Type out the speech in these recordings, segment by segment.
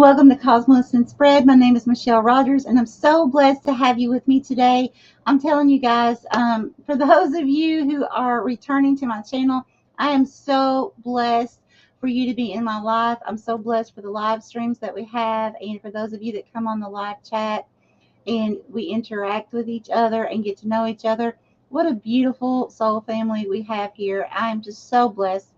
welcome to Cosmos and Spread. My name is Michelle Rogers, and I'm so blessed to have you with me today. I'm telling you guys, for those of you who are returning to my channel, I am so blessed for you to be in my life. I'm so blessed for the live streams that we have, and for those of you that come on the live chat and we interact with each other and get to know each other. What a beautiful soul family we have here. I am just so blessed.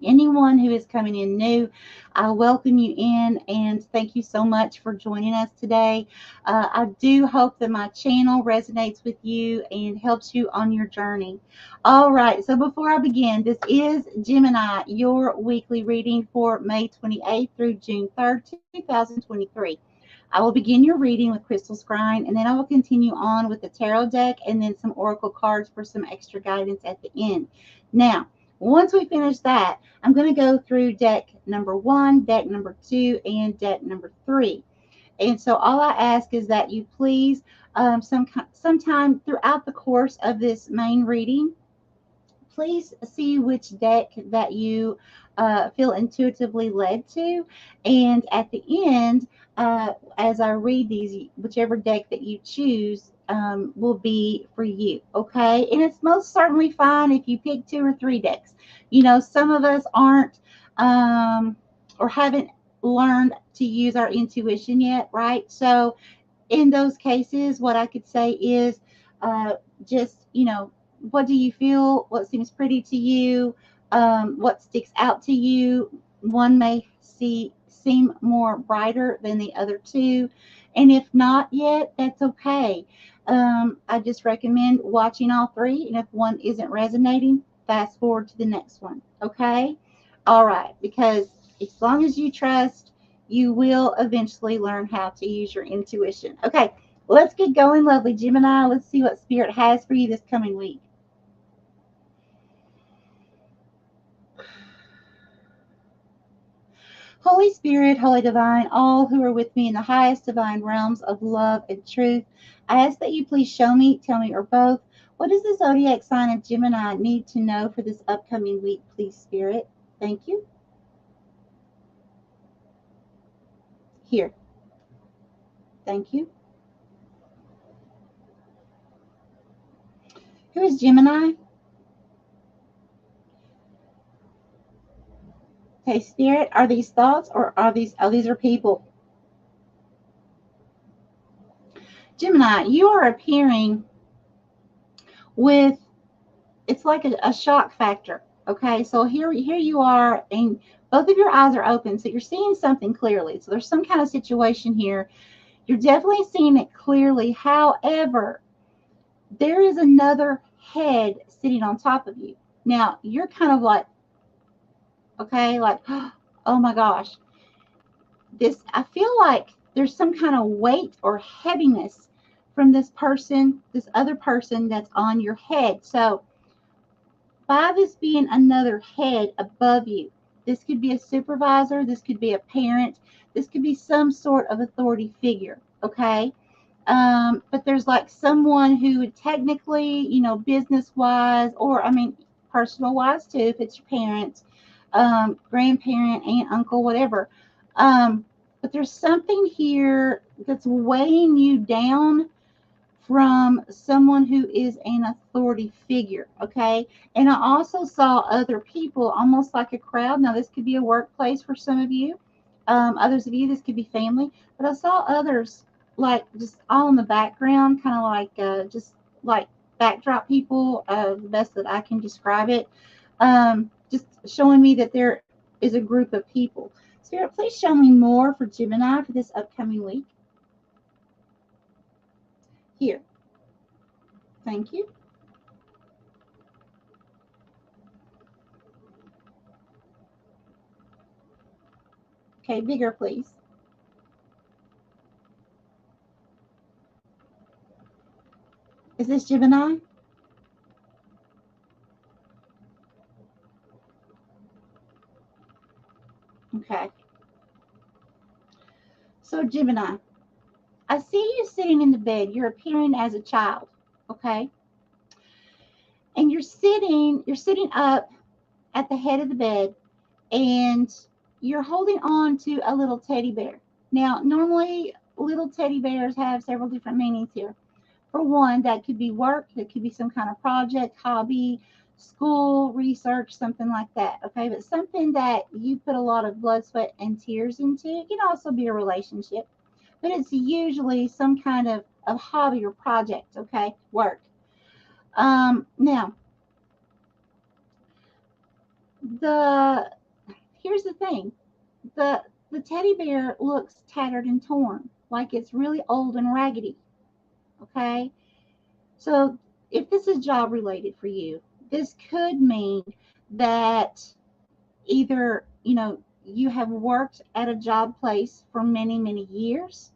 Anyone who is coming in new, I welcome you in and thank you so much for joining us today. I do hope that my channel resonates with you and helps you on your journey. All right, so before I begin, this is Gemini, your weekly reading for May 28th through June 3rd, 2023. I will begin your reading with crystal scrying, and then I will continue on with the tarot deck and then some oracle cards for some extra guidance at the end. Now, once we finish that, I'm going to go through deck number 1, deck number 2, and deck number 3. And so all I ask is that you please, sometime throughout the course of this main reading, please see which deck that you feel intuitively led to. And at the end, as I read these, whichever deck that you choose will be for you, okay? And it's most certainly fine if you pick 2 or 3 decks. You know, some of us aren't or haven't learned to use our intuition yet, right? So in those cases, what I could say is just, you know, what do you feel? What seems pretty to you? What sticks out to you? One may seem more brighter than the other two. And if not yet, that's okay. I just recommend watching all 3. And if one isn't resonating, fast forward to the next one. Okay? All right. Because as long as you trust, you will eventually learn how to use your intuition. Okay. Let's get going, lovely Gemini. Let's see what Spirit has for you this coming week. Holy Spirit, Holy Divine, all who are with me in the highest divine realms of love and truth, I ask that you please show me, tell me, or both, what does the zodiac sign of Gemini need to know for this upcoming week, please, Spirit? Thank you. Here. Thank you. Who is Gemini? Okay, Spirit, are these thoughts or are these people? Gemini, you are appearing with, it's like a shock factor. Okay, so here you are, and both of your eyes are open, so you're seeing something clearly. So there's some kind of situation here. You're definitely seeing it clearly. However, there is another head sitting on top of you. Now, you're kind of like, okay, like, oh my gosh. I feel like there's some kind of weight or heaviness from this person, this other person that's on your head. So by this being another head above you, this could be a supervisor, this could be a parent, this could be some sort of authority figure, okay? But there's like someone who would technically, you know, business-wise, or I mean, personal-wise too, if it's your parents, grandparent, aunt, uncle, whatever. But there's something here that's weighing you down from someone who is an authority figure, okay? And I also saw other people, almost like a crowd. Now, this could be a workplace for some of you. Others of you, this could be family. But I saw others, like, just all in the background, kind of like just like backdrop people, the best that I can describe it. Just showing me that there is a group of people. Spirit, please show me more for Gemini for this upcoming week. Here. Thank you. Okay, bigger, please. Is this Gemini? Okay. So, Gemini, I see you sitting in the bed. You're appearing as a child, okay? And you're sitting up at the head of the bed, and you're holding on to a little teddy bear. Now, normally little teddy bears have several different meanings here. For one, that could be work, that could be some kind of project, hobby, school, research, something like that. Okay, but something that you put a lot of blood, sweat, and tears into. It can also be a relationship, but it's usually some kind of hobby or project. Okay, work. Now, the here's the thing: the the teddy bear looks tattered and torn, like it's really old and raggedy. Okay, so if this is job related for you, this could mean that either, you have worked at a job place for many, many years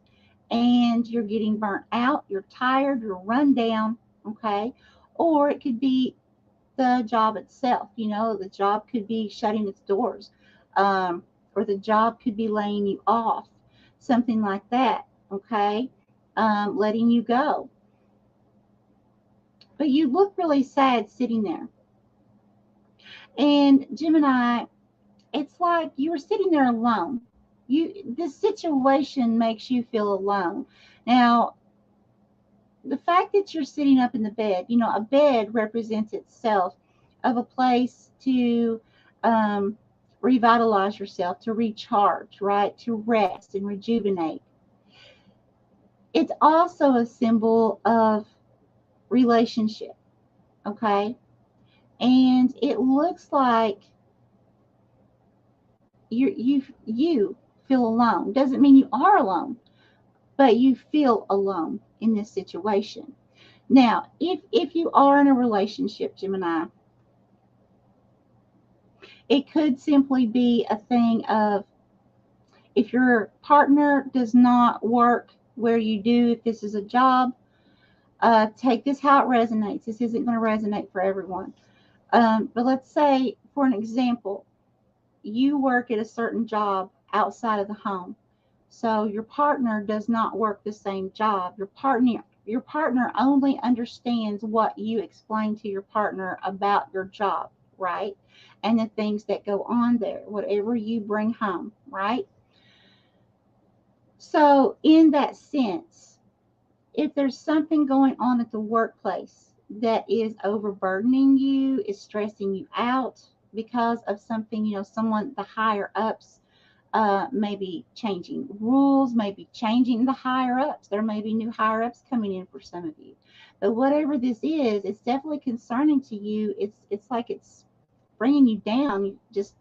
and you're getting burnt out, you're tired, you're run down, okay? Or it could be the job itself. The job could be shutting its doors, or the job could be laying you off, something like that, okay? Letting you go. But you look really sad sitting there. And Gemini, it's like you were sitting there alone. This situation makes you feel alone. Now, the fact that you're sitting up in the bed, a bed represents itself of a place to revitalize yourself, to recharge, right? To rest and rejuvenate. It's also a symbol of relationship, okay? And it looks like you feel alone. Doesn't mean you are alone, but you feel alone in this situation. Now, if you are in a relationship, Gemini, it could simply be a thing of, if your partner does not work where you do, if this is a job, take this how it resonates. This isn't going to resonate for everyone. But let's say, for an example, you work at a certain job outside of the home. So your partner does not work the same job. Your partner only understands what you explain to your partner about your job, right? And the things that go on there, whatever you bring home, right? So in that sense, if there's something going on at the workplace that is overburdening you, is stressing you out because of something, someone, the higher ups, maybe changing rules, maybe changing the higher ups. There may be new higher ups coming in for some of you. But whatever this is, it's definitely concerning to you. It's like it's bringing you down. You're just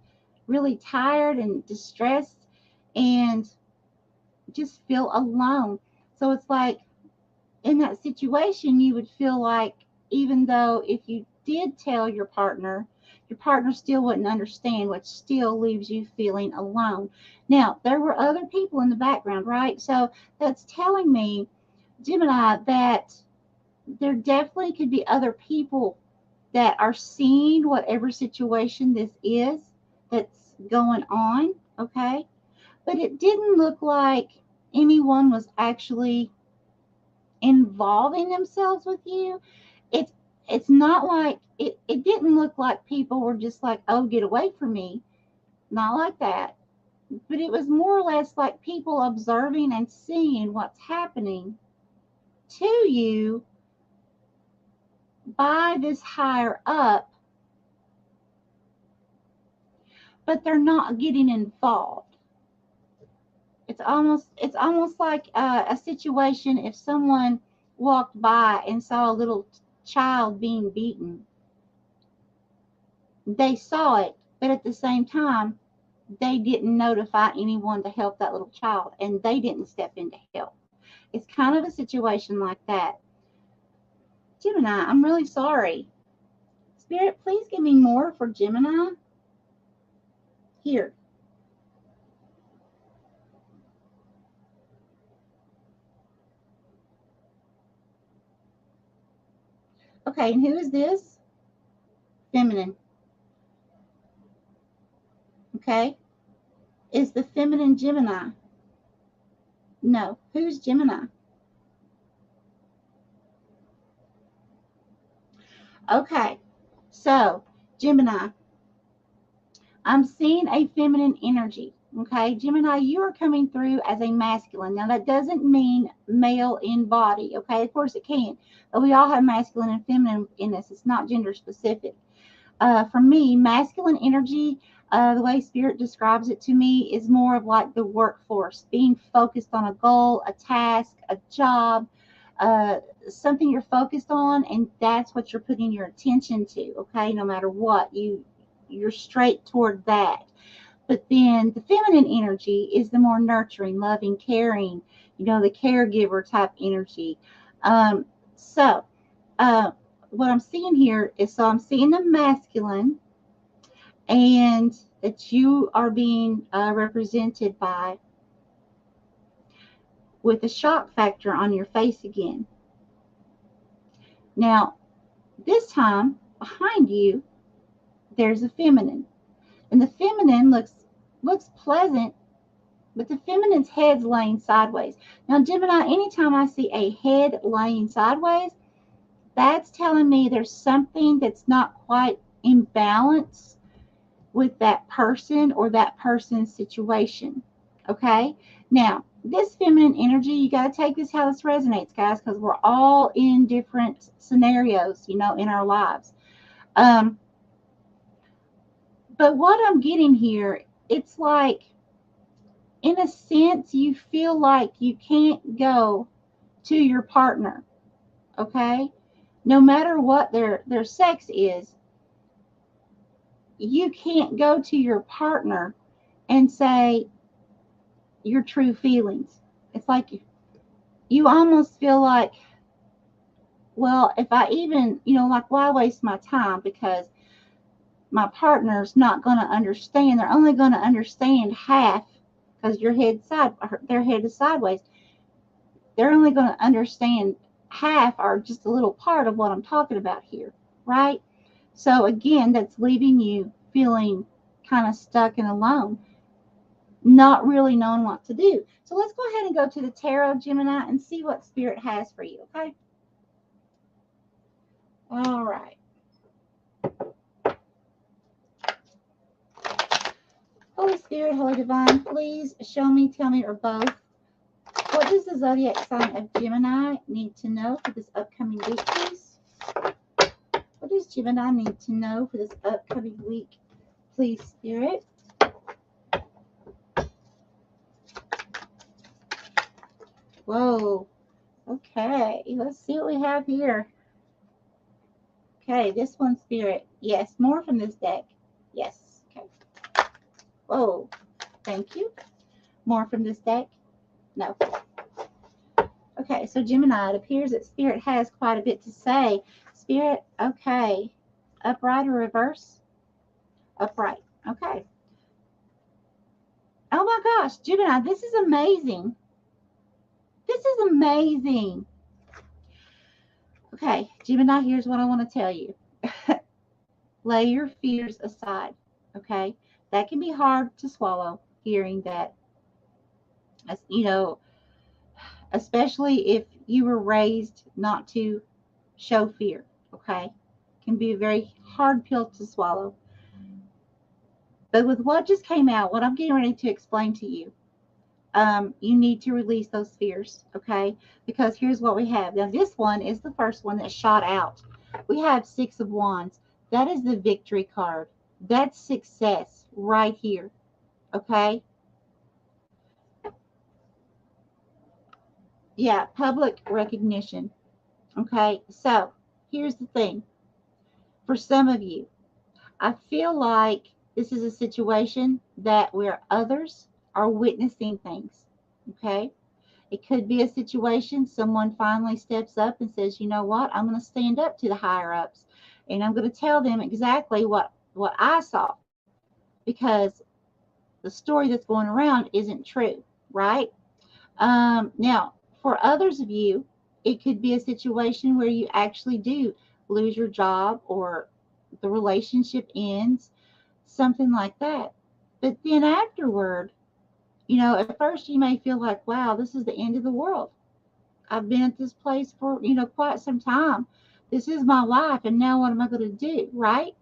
really tired and distressed and just feel alone. So it's like, in that situation, you would feel like, even though if you did tell your partner still wouldn't understand, which still leaves you feeling alone. Now, there were other people in the background, right? So that's telling me, Gemini, that there definitely could be other people that are seeing whatever situation this is that's going on, okay? But it didn't look like anyone was actually involving themselves with you. It's not like it didn't look like people were just like, oh, get away from me. Not like that. But it was more or less like people observing and seeing what's happening to you by this higher up, but they're not getting involved. It's almost like a situation, if someone walked by and saw a little child being beaten. They saw it, but at the same time, they didn't notify anyone to help that little child, and they didn't step in to help. It's kind of a situation like that. Gemini, I'm really sorry. Spirit, please give me more for Gemini. Here. Okay, and who is this? Feminine. Okay. Is the feminine Gemini? No. Who's Gemini? Okay. So, Gemini, I'm seeing a feminine energy. Okay, Gemini, you are coming through as a masculine. Now, that doesn't mean male in body. Okay, of course it can, but we all have masculine and feminine in us. It's not gender specific. For me, masculine energy, the way Spirit describes it to me, is more of like the workforce, being focused on a goal, a task, a job, uh, something you're focused on, and that's what you're putting your attention to. Okay, no matter what, you're straight toward that. But then the feminine energy is the more nurturing, loving, caring, the caregiver type energy. So, uh, what I'm seeing here is, so I'm seeing the masculine, and that you are being represented by, with a shock factor on your face again. Now, this time behind you, there's a feminine, and the feminine looks pleasant, but the feminine's head's laying sideways. Now, Gemini, anytime I see a head laying sideways, that's telling me there's something that's not quite in balance with that person or that person's situation. Okay? Now, this feminine energy, you got to take this how this resonates, guys, because we're all in different scenarios, in our lives. But what I'm getting here, it's like, in a sense, you feel like you can't go to your partner, okay? No matter what their sex is, you can't go to your partner and say your true feelings. It's like you almost feel like, well, if I even, like, why waste my time? Because my partner's not going to understand. They're only going to understand half, because their head is sideways. They're only going to understand half, or just a little part of what I'm talking about here, right? So again, that's leaving you feeling kind of stuck and alone, not really knowing what to do. So let's go ahead and go to the tarot, Gemini, and see what Spirit has for you, okay? All right. Holy Spirit, Holy Divine, please show me, tell me, or both, what does the zodiac sign of Gemini need to know for this upcoming week, please? What does Gemini need to know for this upcoming week, please, Spirit? Whoa. Okay, let's see what we have here. Okay, this one, Spirit. Yes, more from this deck. Yes. Okay. Whoa. Thank you. More from this deck? No. Okay, so Gemini, it appears that Spirit has quite a bit to say. Spirit, okay. Upright or reverse? Upright. Okay. Oh my gosh, Gemini, this is amazing. This is amazing. Okay, Gemini, here's what I want to tell you. Lay your fears aside, okay? That can be hard to swallow, hearing that, especially if you were raised not to show fear, okay? It can be a very hard pill to swallow. But with what just came out, what I'm getting ready to explain to you, you need to release those fears, okay? Because here's what we have. Now, this one is the first one that shot out. We have Six of Wands. That is the victory card. That's success right here, okay? Yeah, public recognition, okay? So here's the thing. For some of you, I feel like this is a situation that where others are witnessing things, okay? It could be a situation someone finally steps up and says, you know what, I'm going to stand up to the higher ups, and I'm going to tell them exactly what I saw, because the story that's going around isn't true, right? Now, for others of you, it could be a situation where you actually do lose your job, or the relationship ends, something like that. But then afterward, at first you may feel like, wow, this is the end of the world. I've been at this place for, quite some time. This is my life, and now what am I going to do, right?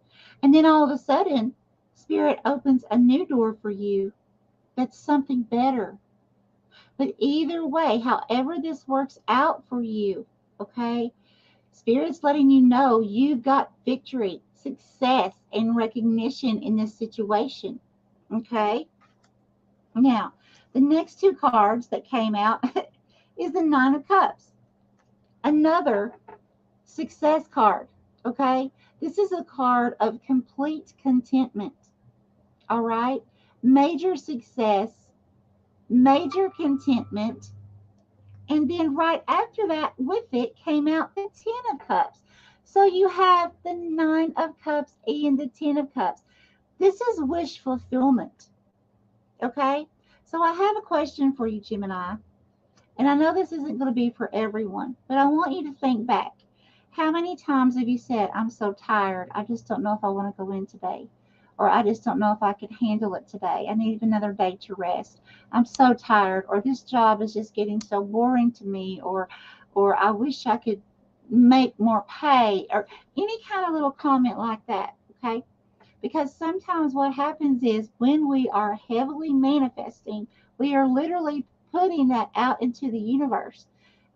And then all of a sudden, Spirit opens a new door for you. That's something better. But either way, however this works out for you, okay, Spirit's letting you know you've got victory, success, and recognition in this situation. Okay? Now, the next two cards that came out is the Nine of Cups. Another success card. Okay? This is a card of complete contentment. All right? Major success, major contentment. And then right after that, with it came out the Ten of Cups. So you have the Nine of Cups and the Ten of Cups. This is wish fulfillment. Okay? So I have a question for you, Gemini. And I know this isn't going to be for everyone, but I want you to think back. How many times have you said, I'm so tired, I just don't know if I want to go in today? Or I just don't know if I could handle it today. I need another day to rest. I'm so tired. Or this job is just getting so boring to me. Or I wish I could make more pay. Or any kind of little comment like that. Okay? Because sometimes what happens is when we are heavily manifesting, we are literally putting that out into the universe.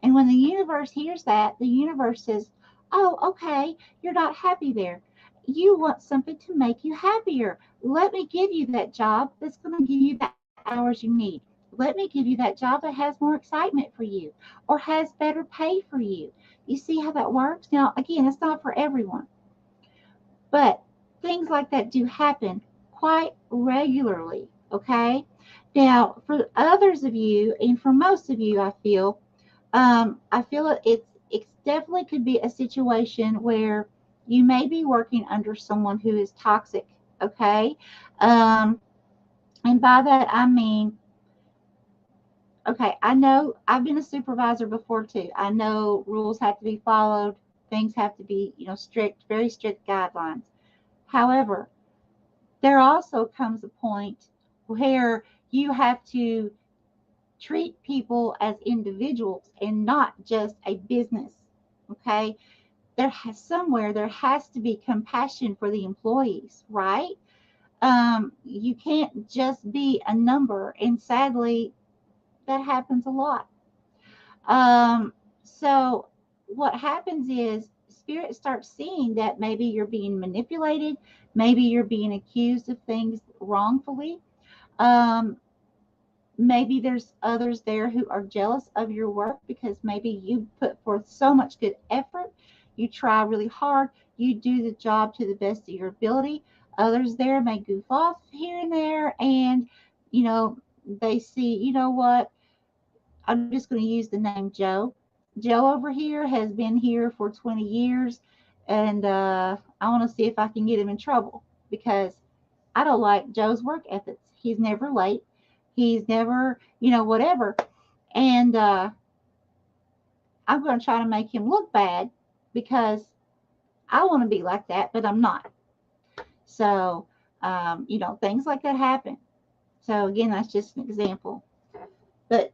And when the universe hears that, the universe says, oh, okay, you're not happy there. You want something to make you happier. Let me give you that job that's going to give you the hours you need. Let me give you that job that has more excitement for you or has better pay for you. You see how that works? Now, again, it's not for everyone, but things like that do happen quite regularly, okay? Now, for others of you, and for most of you, I feel it's definitely could be a situation where you may be working under someone who is toxic, okay? Um, and by that I mean, okay, I know I've been a supervisor before too. I know rules have to be followed, things have to be, strict, very strict guidelines. However, there also comes a point where you have to treat people as individuals and not just a business. Okay? There has to be compassion for the employees, right? You can't just be a number, and sadly, that happens a lot. So what happens is spirit starts seeing that maybe you're being manipulated, maybe you're being accused of things wrongfully. Um, Maybe there's others there who are jealous of your work because maybe you put forth so much good effort, you try really hard, you do the job to the best of your ability. Others there may goof off here and there, and you know they see, you know what, I'm just going to use the name Joe. Joe over here has been here for 20 years, and I want to see if I can get him in trouble because I don't like Joe's work ethics. He's never late. He's never, whatever. And I'm going to try to make him look bad because I want to be like that, but I'm not. So, things like that happen. So, again, that's just an example. But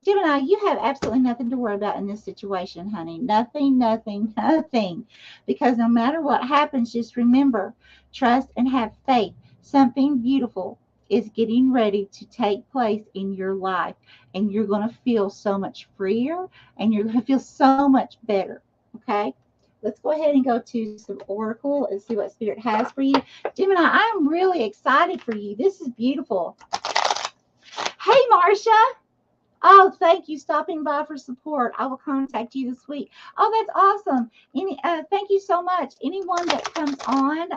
Gemini, you have absolutely nothing to worry about in this situation, honey. Nothing, nothing, nothing. Because no matter what happens, just remember, trust and have faith. Something beautiful is getting ready to take place in your life. And you're going to feel so much freer and you're going to feel so much better. Okay? Let's go ahead and go to some Oracle and see what Spirit has for you. Gemini, I'm really excited for you. This is beautiful. Hey, Marcia. Oh, thank you. Stopping by for support. I will contact you this week. Oh, that's awesome. Thank you so much. Anyone that comes on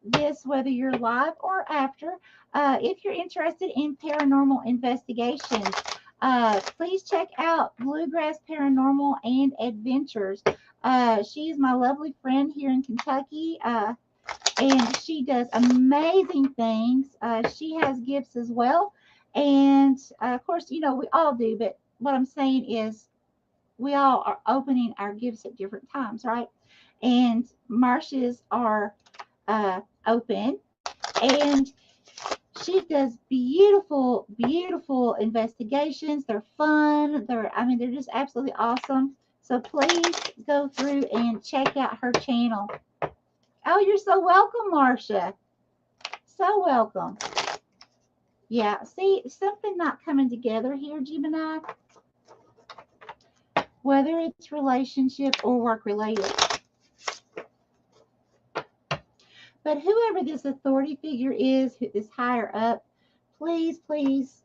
this, whether you're live or after, if you're interested in paranormal investigations, please check out Bluegrass Paranormal and Adventures. She is my lovely friend here in Kentucky, and she does amazing things. She has gifts as well. And of course, we all do, but what I'm saying is we all are opening our gifts at different times, right? And Marcia's are open, and she does beautiful, beautiful investigations. They're fun. They're just absolutely awesome. So please go through and check out her channel. Oh, you're so welcome, Marcia. So welcome. Yeah, see, something not coming together here, Gemini. Whether it's relationship or work related. But whoever this authority figure is, who is higher up, please, please,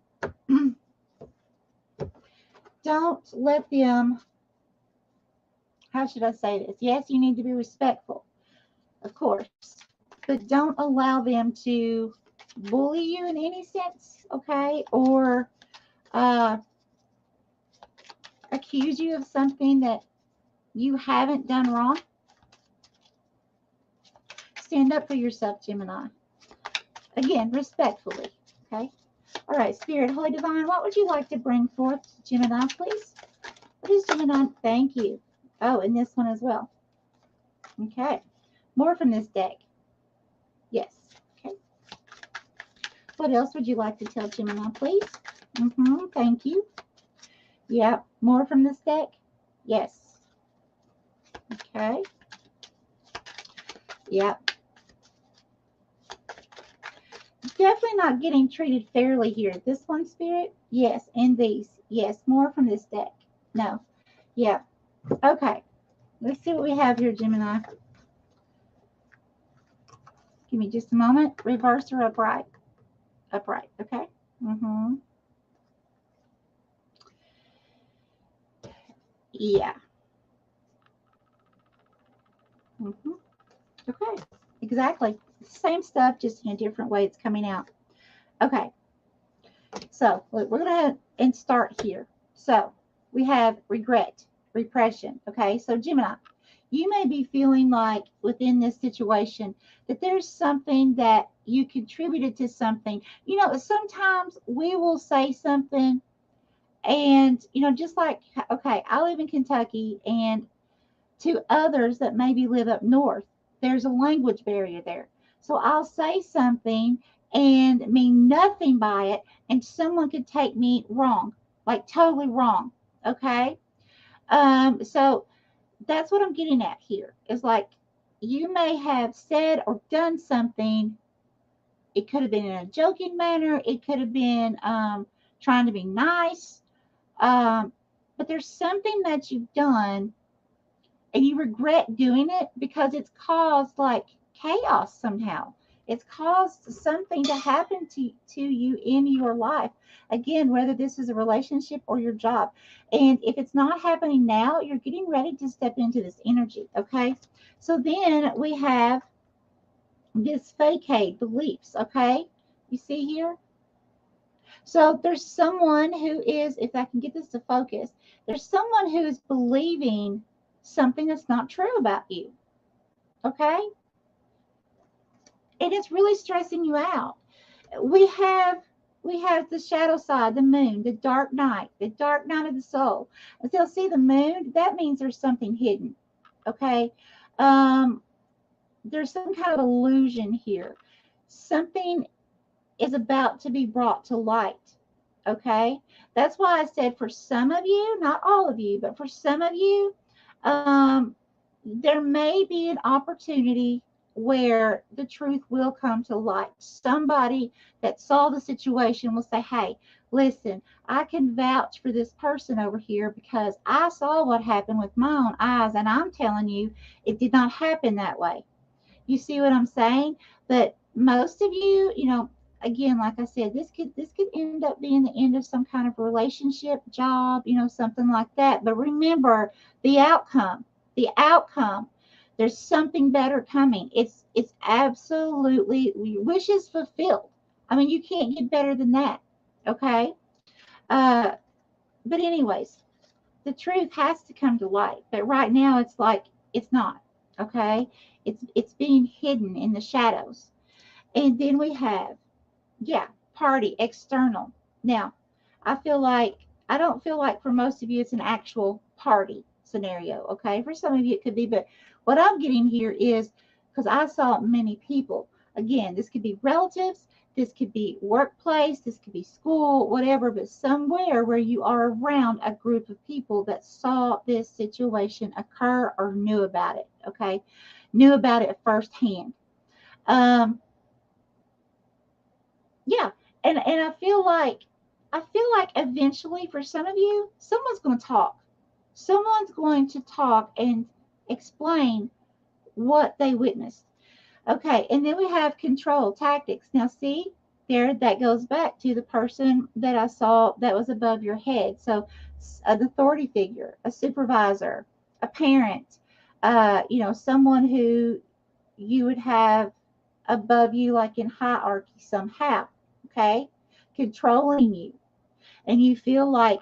don't let them, how should I say this? Yes, you need to be respectful, of course, but don't allow them to bully you in any sense, okay? Or accuse you of something that you haven't done wrong. Stand up for yourself, Gemini. Again, respectfully, okay? All right, Spirit, Holy Divine, what would you like to bring forth, Gemini, please? What is Gemini? Thank you. Oh, and this one as well. Okay. More from this deck. Yes. Okay. What else would you like to tell Gemini, please? Thank you. Yeah. More from this deck? Yes. Okay. Yeah. Definitely not getting treated fairly here. This one, Spirit? Yes. And these? Yes. More from this deck? No. Yeah. Okay. Let's see what we have here, Gemini. Give me just a moment. Reverse or upright? Upright. Okay. Yeah. Okay. Exactly. Same stuff, just in a different way it's coming out. Okay. So we're going to and start here. So we have regret, repression. Okay. So Gemini, you may be feeling like within this situation that there's something that you contributed to something. You know, sometimes we will say something and, you know, just like, okay, I live in Kentucky, and to others that maybe live up north, there's a language barrier there. So I'll say something and mean nothing by it, and someone could take me wrong, like totally wrong. Okay. So that's what I'm getting at here. Is like you may have said or done something. It could have been in a joking manner. It could have been trying to be nice. But there's something that you've done and you regret doing it because it's caused like chaos somehow. It's caused something to happen to you in your life. Again, whether this is a relationship or your job. And if it's not happening now, you're getting ready to step into this energy. Okay. So then we have this facade beliefs. Okay. You see here? So there's someone who is, if I can get this to focus, there's someone who is believing something that's not true about you. Okay? And it's really stressing you out. We have the shadow side, the moon, the dark night of the soul. And so see the moon, that means there's something hidden. Okay? There's some kind of illusion here. Something is about to be brought to light. Okay, that's why I said for some of you, not all of you, but for some of you, there may be an opportunity where the truth will come to light. Somebody that saw the situation will say, hey, listen, I can vouch for this person over here because I saw what happened with my own eyes, and I'm telling you, it did not happen that way. You see what I'm saying? But most of you, you know, again, like I said, this could end up being the end of some kind of relationship, job, you know, something like that. But remember the outcome. The outcome. There's something better coming. It's absolutely wishes fulfilled. I mean, you can't get better than that. Okay. But anyways, the truth has to come to light. But right now, it's like it's not. Okay. It's being hidden in the shadows. And then we have, yeah, party, external. Now, I don't feel like for most of you it's an actual party scenario, okay? For some of you it could be, but what I'm getting here is, because I saw many people, again, this could be relatives, this could be workplace, this could be school, whatever, but somewhere where you are around a group of people that saw this situation occur or knew about it, okay? Knew about it firsthand. And I feel like eventually for some of you, someone's going to talk. Someone's going to talk and explain what they witnessed. Okay, and then we have control tactics. Now, see, there that goes back to the person that I saw that was above your head. So, an authority figure, a supervisor, a parent, someone who you would have above you, like in hierarchy somehow. Okay, controlling you, and you feel like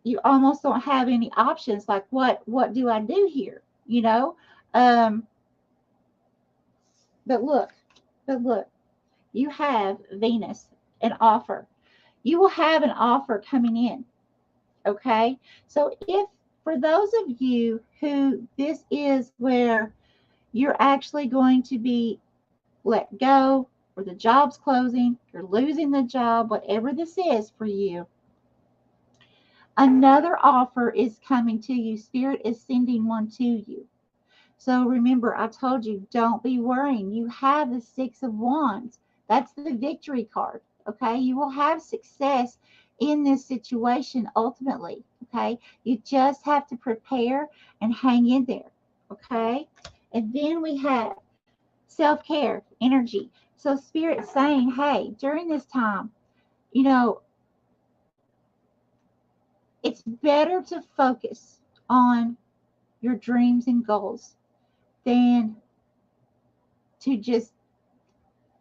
you almost don't have any options. Like, what do I do here? Um, but look, but look. You have Venus, an offer. You will have an offer coming in. Okay. So, if for those of you who this is where you're actually going to be let go, or the job's closing, you're losing the job, whatever this is for you, another offer is coming to you. Spirit is sending one to you. So remember, I told you, don't be worrying. You have the Six of Wands. That's the victory card. Okay. You will have success in this situation ultimately. Okay. You just have to prepare and hang in there. Okay. And then we have self care, energy. So Spirit saying, hey, during this time, you know, it's better to focus on your dreams and goals than to just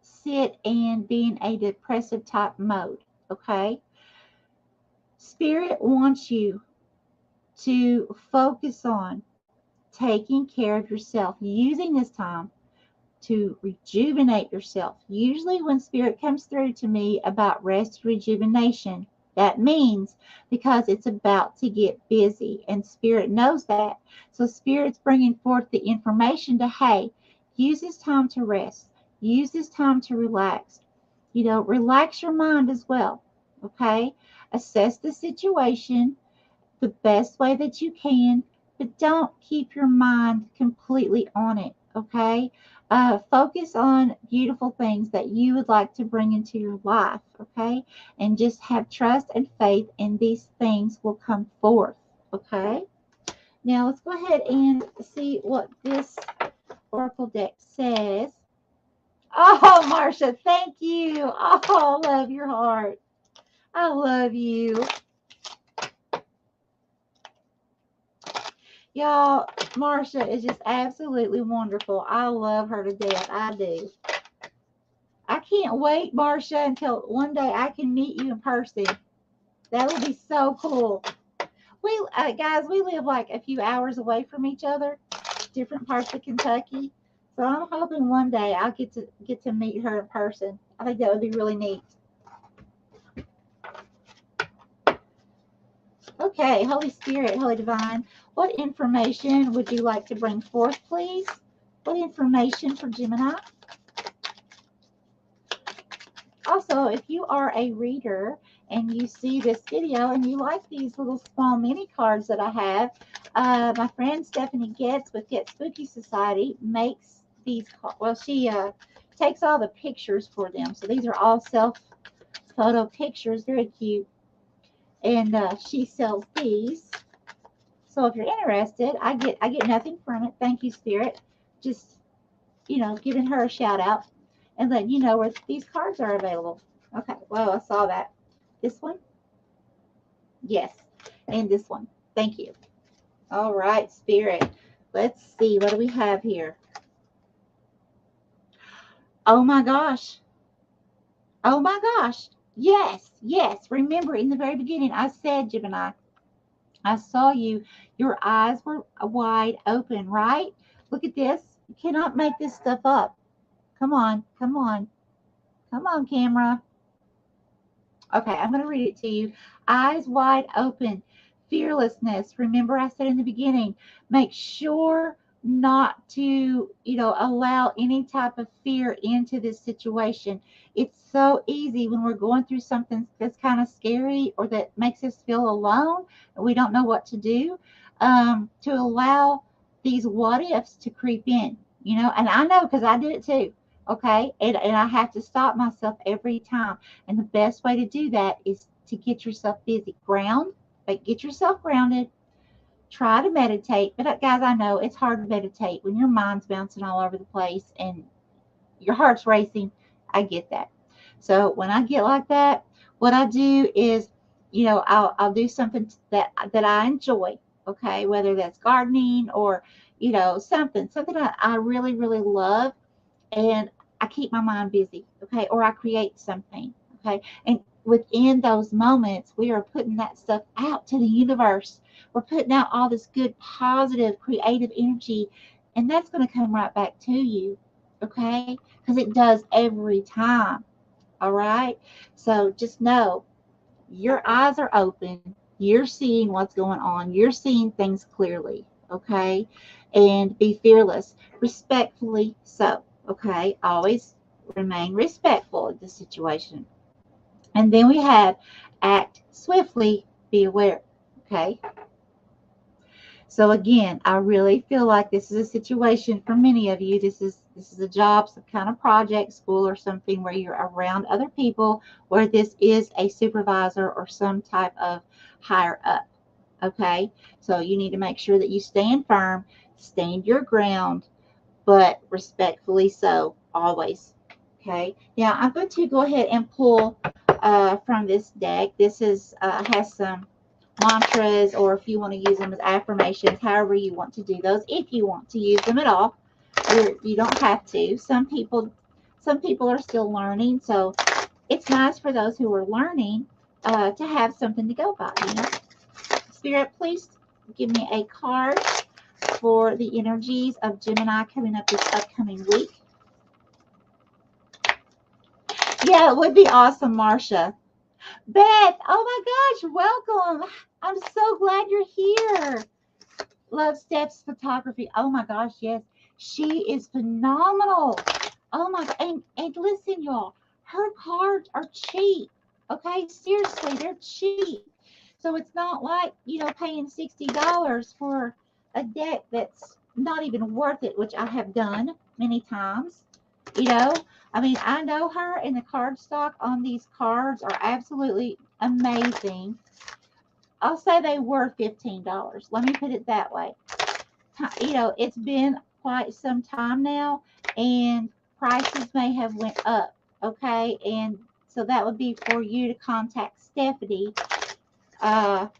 sit and be in a depressive type mode. Okay. Spirit wants you to focus on taking care of yourself, using this time to rejuvenate yourself. Usually, when Spirit comes through to me about rest, rejuvenation, that means because it's about to get busy, and Spirit knows that. So, Spirit's bringing forth the information to, hey, use this time to rest, use this time to relax. Relax your mind as well. Okay. Assess the situation the best way that you can, but don't keep your mind completely on it. Okay. Focus on beautiful things that you would like to bring into your life. Okay. And just have trust and faith, and these things will come forth. Okay. Now let's go ahead and see what this Oracle deck says. Oh, Marcia, thank you. Oh, I love your heart. I love you. Y'all, Marcia is just absolutely wonderful. I love her to death. I do. I can't wait, Marcia, until one day I can meet you in person. That would be so cool. Guys, we live like a few hours away from each other, different parts of Kentucky. So I'm hoping one day I'll get to meet her in person. I think that would be really neat. Okay, Holy Spirit, Holy Divine, what information would you like to bring forth, please? What information for Gemini? Also, if you are a reader and you see this video and you like these little small mini cards that I have, my friend Stephanie Getz with Getz Spooky Society makes these. Well, she takes all the pictures for them. So these are all self-photo pictures, very cute. And she sells these. So if you're interested, I get nothing from it. Thank you, Spirit. Just giving her a shout out and letting you know where these cards are available. Okay. Well, I saw that. This one? Yes. And this one. Thank you. All right, Spirit. Let's see. What do we have here? Oh my gosh. Oh my gosh. Yes. Yes. Remember in the very beginning, I said, Gemini, I saw you. Your eyes were wide open, right? Look at this. You cannot make this stuff up. Come on. Come on. Come on, camera. Okay, I'm going to read it to you. Eyes wide open. Fearlessness. Remember I said in the beginning, make sure not to, allow any type of fear into this situation. It's so easy when we're going through something that's kind of scary or that makes us feel alone and we don't know what to do, to allow these what ifs to creep in, and I know because I did it too. Okay, and I have to stop myself every time. And the best way to do that is to get yourself busy. Get yourself grounded. Try to meditate. But guys, I know it's hard to meditate when your mind's bouncing all over the place and your heart's racing. I get that. So when I get like that, what I do is, I'll do something that I enjoy. Okay, whether that's gardening or something I really really love, and I keep my mind busy. Okay, or I create something. Okay, and within those moments, we are putting that stuff out to the universe. We're putting out all this good, positive, creative energy, and that's going to come right back to you. Okay, because it does every time. All right. So just know your eyes are open. You're seeing what's going on. You're seeing things clearly. Okay. And be fearless, respectfully so. Okay. Always remain respectful of the situation. And then we have act swiftly, be aware. Okay. So again, I really feel like this is a situation for many of you. This is a job, some kind of project, school, or something where you're around other people, where this is a supervisor or some type of higher up. Okay, so you need to make sure that you stand firm, stand your ground, but respectfully so, always. Okay, now I'm going to go ahead and pull from this deck. This is has some mantras, or if you want to use them as affirmations, however you want to do those. If you want to use them at all, you don't have to. Some people are still learning, so it's nice for those who are learning to have something to go by. Spirit, please give me a card for the energies of Gemini coming up this upcoming week. Yeah, it would be awesome, Marcia. Beth, oh my gosh, welcome. I'm so glad you're here. Love Steph's photography. Oh my gosh, yes. She is phenomenal. Oh my God. And listen, y'all, her cards are cheap. Okay, seriously, they're cheap. So it's not like, paying $60 for a deck that's not even worth it, which I have done many times. I mean, I know her, and the card stock on these cards are absolutely amazing. I'll say they were $15. Let me put it that way. It's been quite some time now, and prices may have went up. Okay, and so that would be for you to contact Stephanie and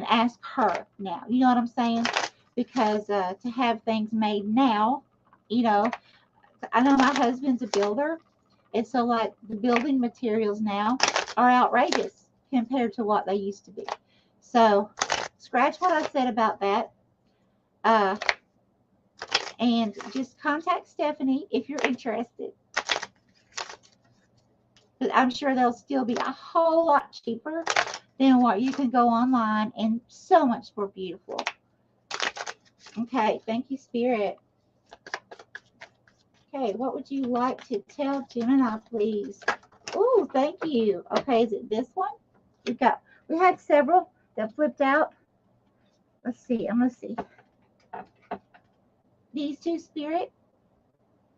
ask her now. You know what I'm saying? Because to have things made now, I know my husband's a builder, and so like the building materials now are outrageous compared to what they used to be. So scratch what I said about that. And just contact Stephanie if you're interested. But I'm sure they'll still be a whole lot cheaper than what you can go online, and so much more beautiful. Okay, thank you, Spirit. Okay, what would you like to tell Gemini, please? Oh, thank you. Okay, is it this one? We had several that flipped out. Let's see. I'm gonna see. These two, Spirit?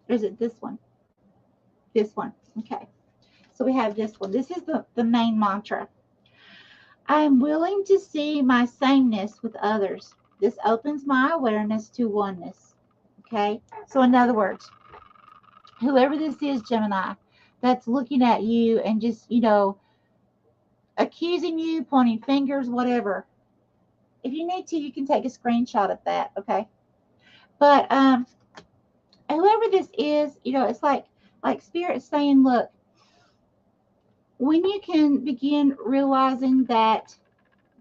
Or is it this one? This one. Okay. So we have this one. This is the main mantra. I am willing to see my sameness with others. This opens my awareness to oneness. Okay. So in other words, whoever this is, Gemini, that's looking at you and just, accusing you, pointing fingers, whatever. If you need to, you can take a screenshot of that, okay? But whoever this is, it's like Spirit saying, look, when you can begin realizing that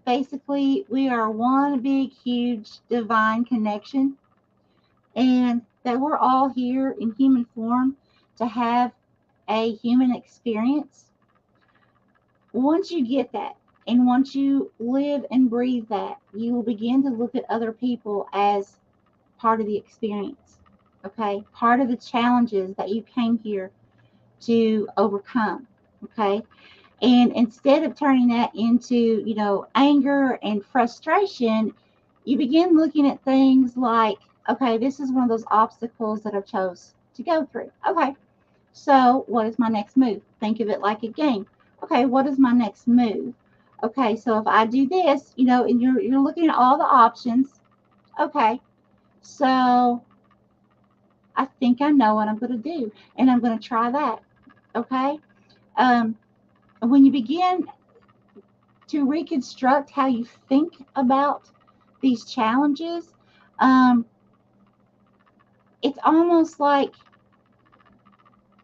basically we are one big, huge, divine connection, and that we're all here in human form to have a human experience. Once you get that, and once you live and breathe that, you will begin to look at other people as part of the experience, okay? Part of the challenges that you came here to overcome, okay? And instead of turning that into, anger and frustration, you begin looking at things like, okay, this is one of those obstacles that I chose. to go through. Okay, so what is my next move? Think of it like a game. Okay, what is my next move? Okay, so if I do this, you know, and you're looking at all the options. Okay, so I think I know what I'm going to do, and I'm going to try that. Okay, when you begin to reconstruct how you think about these challenges, it's almost like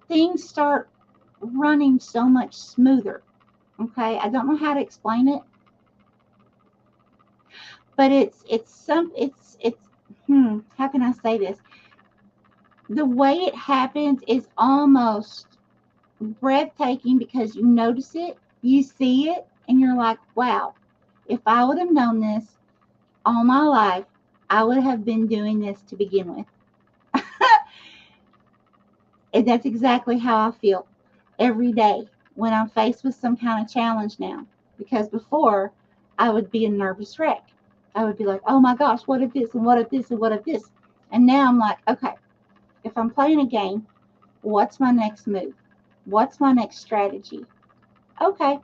things start running so much smoother. Okay, I don't know how to explain it, but it's how can I say this? The way it happens is almost breathtaking because you notice it, you see it, and you're like, wow, if I would have known this all my life, I would have been doing this to begin with. And that's exactly how I feel every day when I'm faced with some kind of challenge now. Because before, I would be a nervous wreck. I would be like, oh my gosh, what if this, and what if this, and what if this? And now I'm like, okay, if I'm playing a game, what's my next move? What's my next strategy? Okay,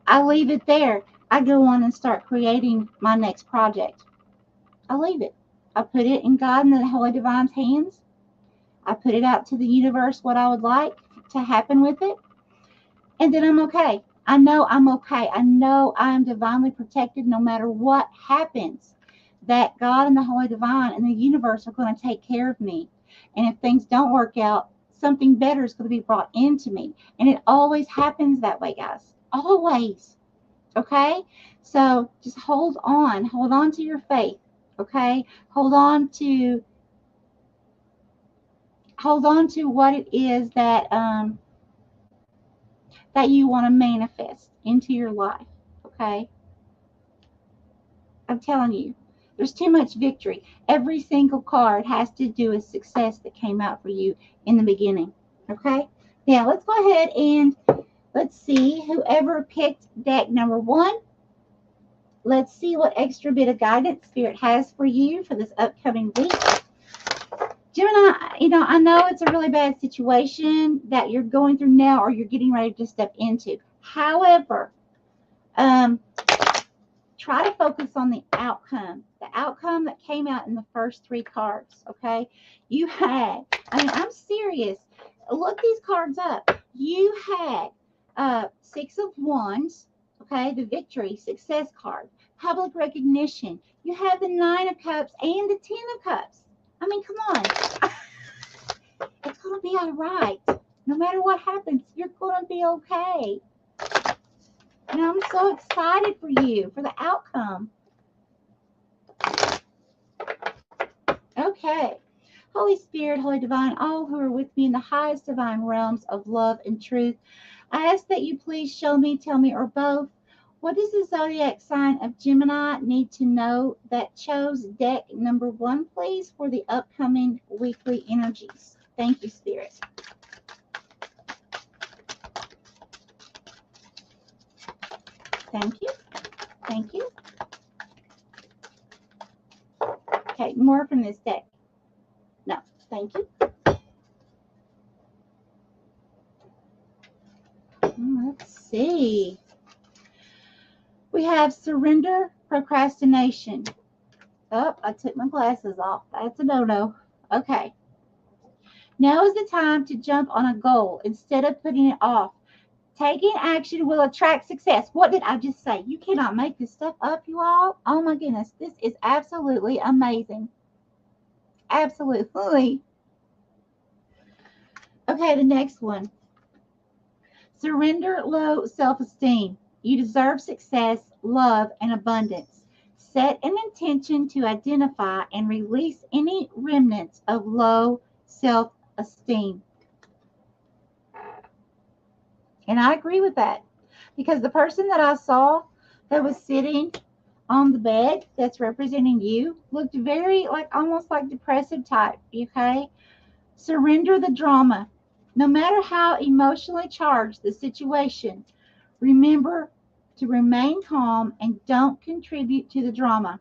I leave it there. I go on and start creating my next project. I leave it. I put it in God and the Holy Divine's hands. I put it out to the universe what I would like to happen with it. And then I'm okay. I know I'm okay. I know I am divinely protected no matter what happens. That God and the Holy Divine and the universe are going to take care of me. And if things don't work out, something better is going to be brought into me. And it always happens that way, guys. Always. Okay? So just hold on. Hold on to your faith. Okay? Hold on to what it is that that you want to manifest into your life. Okay? I'm telling you, there's too much victory. Every single card has to do with success that came out for you in the beginning. Okay? Now, let's go ahead and let's see whoever picked deck number 1. Let's see what extra bit of guidance Spirit has for you for this upcoming week. Gemini, I know it's a really bad situation that you're going through now or you're getting ready to step into. However, try to focus on the outcome that came out in the first 3 cards, okay? You had, I'm serious. Look these cards up. You had 6 of Wands, okay, the victory, success card, public recognition. You have the 9 of Cups and the 10 of Cups. I mean, come on. It's going to be all right. No matter what happens, you're going to be okay. And I'm so excited for you, for the outcome. Okay. Holy Spirit, Holy Divine, all who are with me in the highest divine realms of love and truth, I ask that you please show me, tell me, or both, what does the zodiac sign of Gemini need to know that chose deck number 1, please, for the upcoming weekly energies? Thank you, Spirit. Thank you. Thank you. Okay, more from this deck. No, thank you. Let's see. We have surrender, procrastination. Oh, I took my glasses off. That's a no-no. Okay. Now is the time to jump on a goal instead of putting it off. Taking action will attract success. What did I just say? You cannot make this stuff up, you all. Oh my goodness. This is absolutely amazing. Absolutely. Okay, the next one. Surrender low self-esteem. You deserve success, love, and abundance. Set an intention to identify and release any remnants of low self-esteem. And I agree with that. Because the person that I saw that was sitting on the bed that's representing you looked very almost like depressive type, okay? Surrender the drama. No matter how emotionally charged the situation, remember to remain calm and don't contribute to the drama.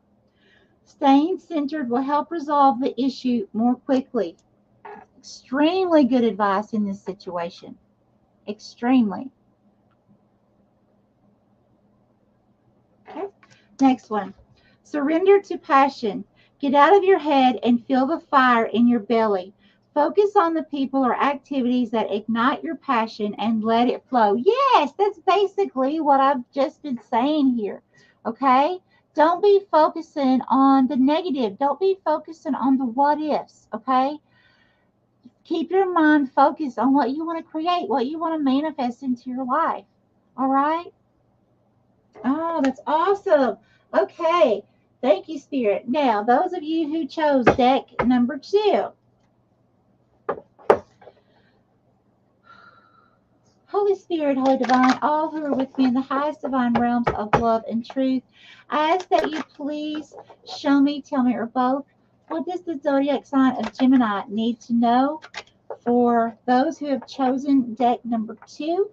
Staying centered will help resolve the issue more quickly. extremely good advice in this situation. Extremely. Okay. Next one. Surrender to passion. Get out of your head and feel the fire in your belly. Focus on the people or activities that ignite your passion and let it flow. Yes, that's basically what I've just been saying here. Okay? Don't be focusing on the negative. Don't be focusing on the what ifs. Okay? Keep your mind focused on what you want to create, what you want to manifest into your life. All right? Oh, that's awesome. Okay. Thank you, Spirit. Now, those of you who chose deck number 2, Holy Spirit, Holy Divine, all who are with me in the highest divine realms of love and truth, I ask that you please show me, tell me, or both, what does the zodiac sign of Gemini need to know for those who have chosen deck number 2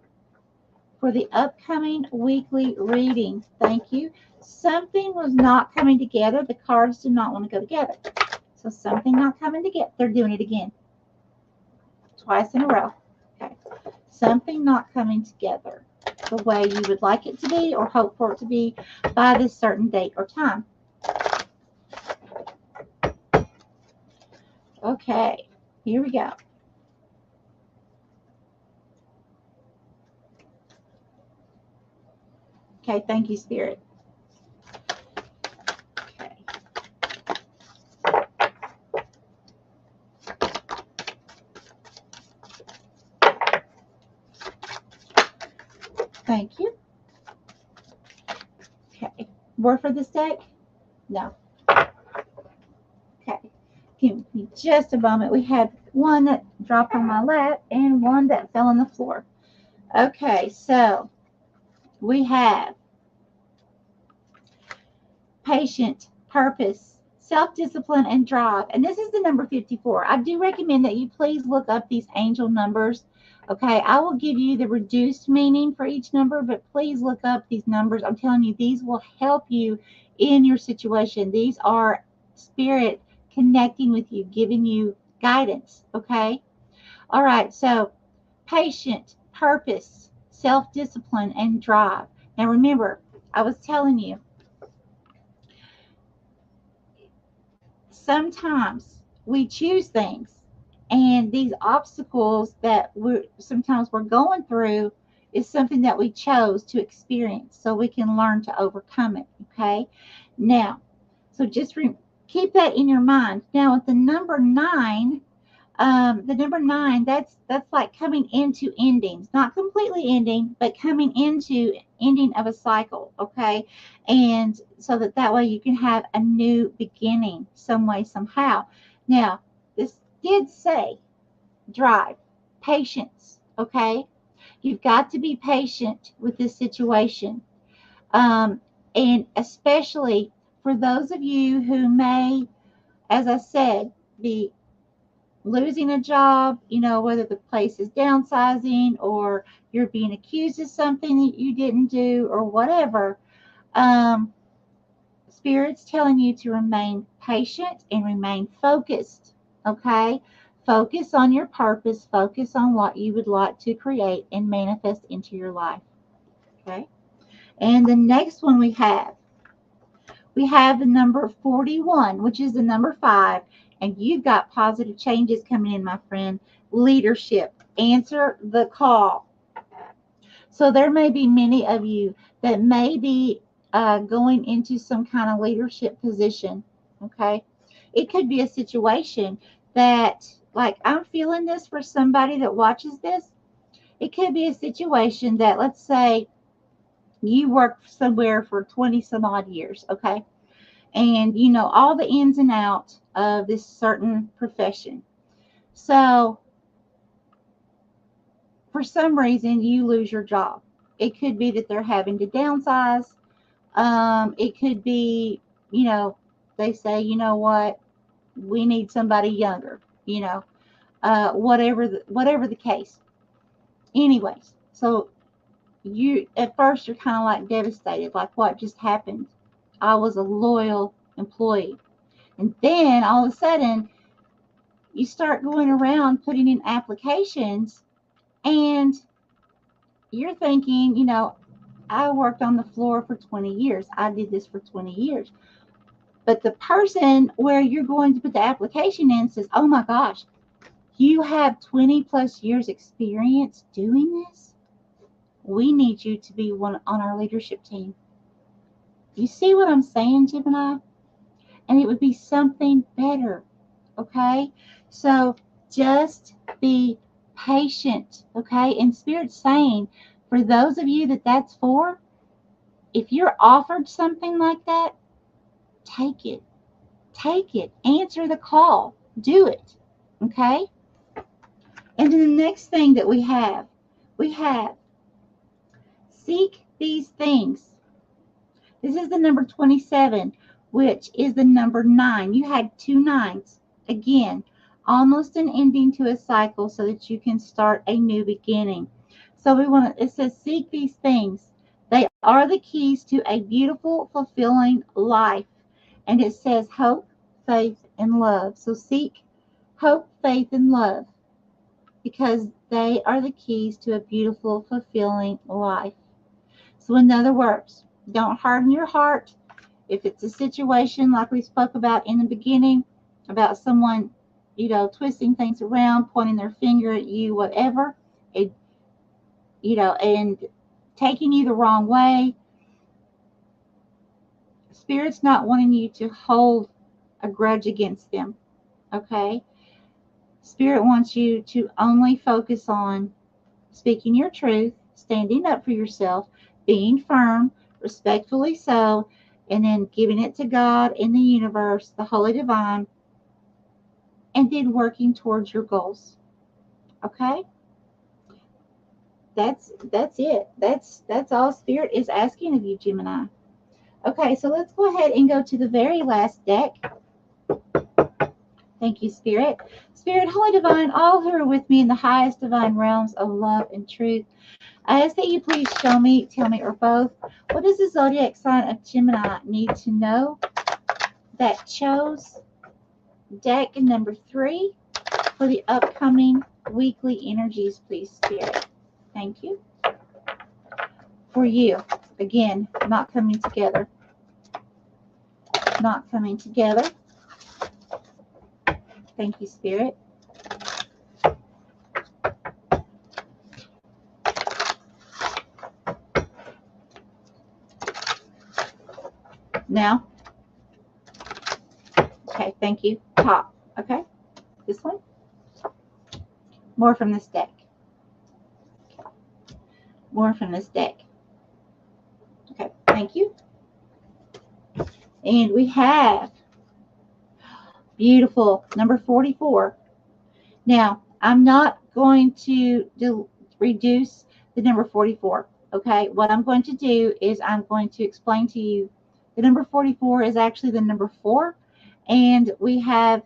for the upcoming weekly reading? Thank you. Something was not coming together. The cards did not want to go together. So something not coming together. They're doing it again. Twice in a row. Okay. Something not coming together the way you would like it to be or hope for it to be by this certain date or time. Okay. Here we go. Okay. Thank you, Spirit. Okay. Thank you. Okay. Word for this deck? No. Okay. Give me just a moment. We had one that dropped on my lap and one that fell on the floor. Okay. So we have patient, purpose, self-discipline, and drive. And this is the number 54. I do recommend that you please look up these angel numbers. Okay, I will give you the reduced meaning for each number, but please look up these numbers. I'm telling you, these will help you in your situation. These are spirit connecting with you, giving you guidance. Okay, all right, so patient, purpose, self-discipline, and drive. Now remember, I was telling you, sometimes we choose things, and these obstacles that we're going through is something that we chose to experience so we can learn to overcome it. Okay, now, so just keep that in your mind. Now with the number 9, that's like coming into endings, not completely ending, but coming into ending of a cycle. Okay, and so that way you can have a new beginning some way, somehow. Now this did say drive, patience. Okay, you've got to be patient with this situation, and especially for those of you who may, as I said, be losing a job, whether the place is downsizing or you're being accused of something that you didn't do or whatever. Spirit's telling you to remain patient and remain focused. Okay, focus on your purpose, focus on what you would like to create and manifest into your life. Okay, and the next one we have the number 41, which is the number 5, and you've got positive changes coming in, my friend. Leadership. Answer the call. So there may be many of you that may be going into some kind of leadership position. Okay, it could be a situation that, like, I'm feeling this for somebody that watches this. It could be a situation that, let's say, you worked somewhere for 20 some odd years. Okay, and you know all the ins and outs of this certain profession. So for some reason you lose your job. It could be that they're having to downsize. It could be, they say, you know what, we need somebody younger, whatever the case. Anyways, so you at first you're kind of like devastated, like what just happened? I was a loyal employee. And then all of a sudden, you start going around putting in applications, and you're thinking, I worked on the floor for 20 years. I did this for 20 years. But the person where you're going to put the application in says, oh my gosh, you have 20 plus years experience doing this? We need you to be one on our leadership team. You see what I'm saying, Gemini? And it would be something better, okay? So just be patient, okay? And Spirit's saying, for those of you that that's for, if you're offered something like that, take it. Take it. Answer the call. Do it, okay? And then the next thing that we have seek these things. This is the number 27, which is the number 9. You had 2 9s. Again, almost an ending to a cycle so that you can start a new beginning. So it says seek these things. They are the keys to a beautiful, fulfilling life. And it says hope, faith, and love. So seek hope, faith, and love, because they are the keys to a beautiful, fulfilling life. So in other words, don't harden your heart. If it's a situation like we spoke about in the beginning, about someone, twisting things around, pointing their finger at you, whatever, and taking you the wrong way, Spirit's not wanting you to hold a grudge against them, okay? Spirit wants you to only focus on speaking your truth, standing up for yourself, being firm, respectfully so, and then giving it to God in the universe, the Holy Divine, and then working towards your goals. Okay? That's it. That's all Spirit is asking of you, Gemini. Okay, so let's go ahead and go to the very last deck. Thank you, Spirit. Spirit, Holy Divine, all who are with me in the highest divine realms of love and truth, I ask that you please show me, tell me, or both, what does the zodiac sign of Gemini need to know? That chose deck number 3 for the upcoming weekly energies, please, Spirit. Thank you. For you, again, not coming together. Not coming together. Thank you, Spirit. Now, okay, thank you. Top, okay? This one. More from this deck. More from this deck. Okay, thank you. And we have beautiful number 44. Now, I'm not going to reduce the number 44. Okay, what I'm going to do is I'm going to explain to you the number 44 is actually the number 4, and we have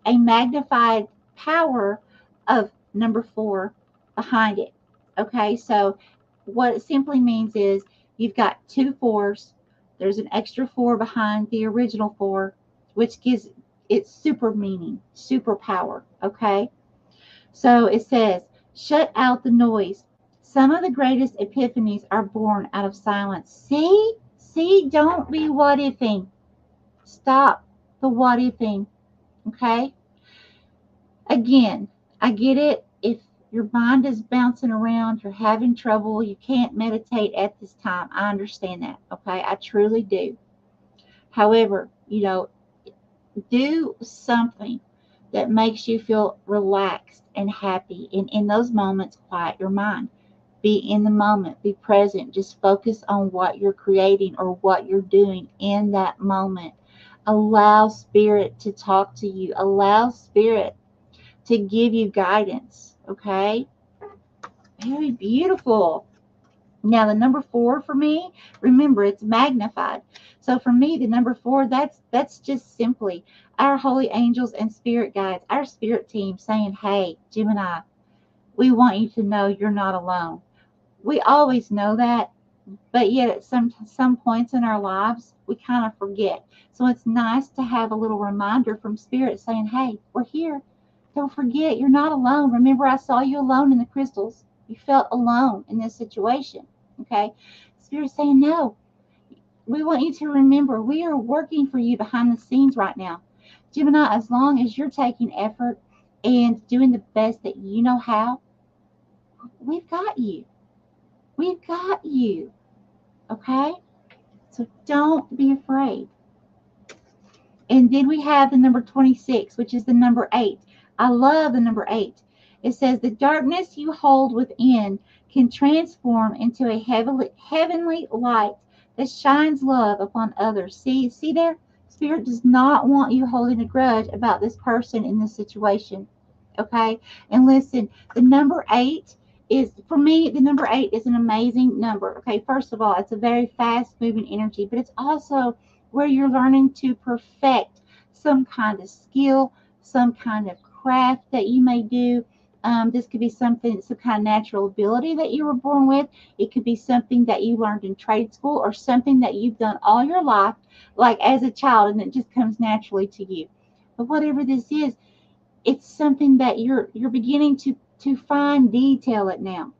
a magnified power of number 4 behind it. Okay, so what it simply means is you've got 2 4s. There's an extra 4 behind the original 4, which gives it super meaning, super power. Okay, so it says, shut out the noise. Some of the greatest epiphanies are born out of silence. See, don't be what ifing. Stop the what ifing. Okay? Again, I get it. If your mind is bouncing around, you're having trouble, you can't meditate at this time. I understand that. Okay? I truly do. However, do something that makes you feel relaxed and happy. And in those moments, quiet your mind. Be in the moment. Be present. Just focus on what you're creating or what you're doing in that moment. Allow Spirit to talk to you. Allow Spirit to give you guidance. Okay? Very beautiful. Now, the number 4 for me, remember, it's magnified. So for me, the number 4, that's just simply our holy angels and spirit guides, our spirit team saying, hey, Gemini, we want you to know you're not alone. We always know that, but yet at some points in our lives, we kind of forget. So it's nice to have a little reminder from Spirit saying, hey, we're here. Don't forget, you're not alone. Remember, I saw you alone in the crystals. You felt alone in this situation. Okay? Spirit's saying, no. We want you to remember, we are working for you behind the scenes right now. Gemini, as long as you're taking effort and doing the best that you know how, we've got you. We've got you. Okay? So don't be afraid. And then we have the number 26, which is the number 8. I love the number 8. It says, the darkness you hold within can transform into a heavenly light that shines love upon others. See there? Spirit does not want you holding a grudge about this person in this situation. Okay? And listen, the number 8 is, for me, the number 8 is an amazing number. Okay, first of all, it's a very fast moving energy, but it's also where you're learning to perfect some kind of skill, some kind of craft that you may do. This could be something, some kind of natural ability that you were born with. It could be something that you learned in trade school, or something that you've done all your life, like as a child, and it just comes naturally to you. But whatever this is, it's something that you're beginning to find detail at now.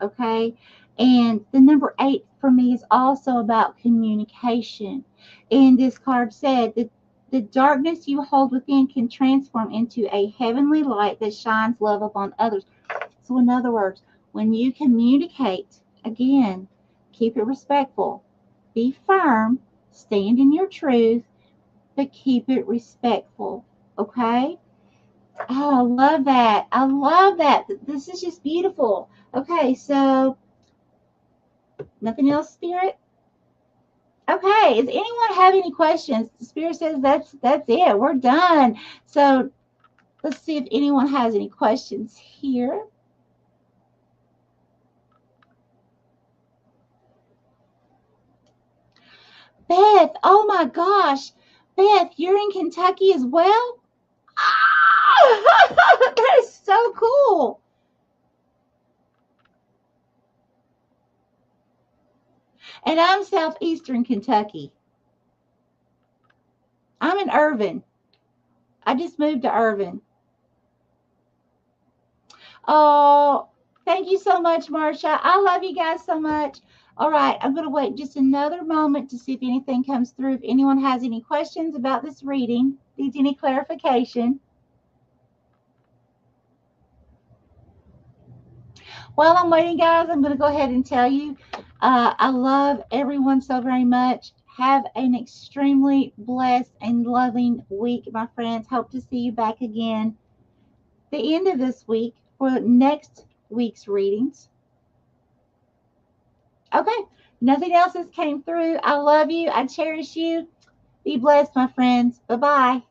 Okay? And the number 8 for me is also about communication. And this card said that the darkness you hold within can transform into a heavenly light that shines love upon others. So in other words, when you communicate, again, keep it respectful. Be firm, stand in your truth, but keep it respectful. Okay? Oh, I love that. I love that. This is just beautiful. Okay, so nothing else, Spirit? Okay, does anyone have any questions? The Spirit says that's it. We're done. So let's see if anyone has any questions here. Beth, oh my gosh. Beth, you're in Kentucky as well? Ah, that is so cool. And I'm southeastern Kentucky. I'm in Irvine. I just moved to Irvine. Oh, thank you so much, Marsha. I love you guys so much. All right, I'm going to wait just another moment to see if anything comes through. If anyone has any questions about this reading, needs any clarification. While I'm waiting, guys, I'm going to go ahead and tell you, I love everyone so very much. Have an extremely blessed and loving week, my friends. Hope to see you back again the end of this week for next week's readings. Okay, nothing else has came through. I love you. I cherish you. Be blessed, my friends. Bye-bye.